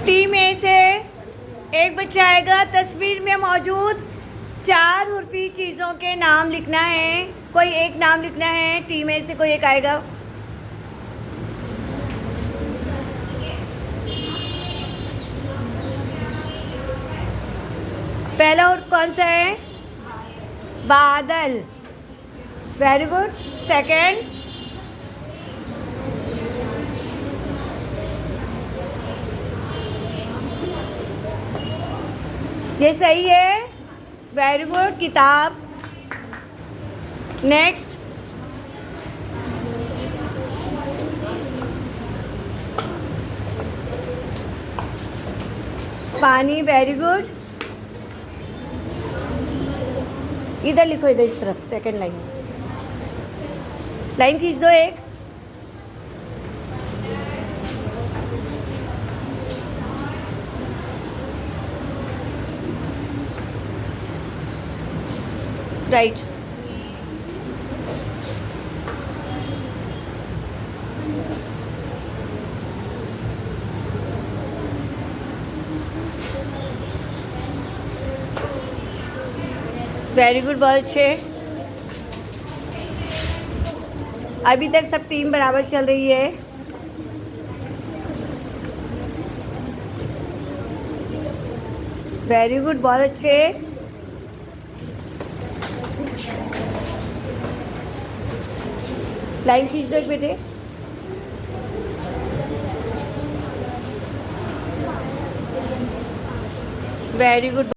Team ए से एक बच्चा आएगा। तस्वीर में मौजूद 4 उर्फी चीज़ों के नाम लिखना है। कोई एक नाम लिखना है। टीम ए से कोई एक आएगा। पहला उर्फ कौन सा है? बादल। Very good. सेकंड, ये सही है। Very good. किताब। नेक्स्ट, पानी। Very good. इधर लिखो, इधर इस तरफ, सेकंड लाइन। लाइन खींच दो एक। राइट। वेरी गुड, बहुत अच्छे। अभी तक सब टीम बराबर चल रही है। वेरी गुड, बहुत अच्छे। लाइन खींच दो एक बेटे। Very good.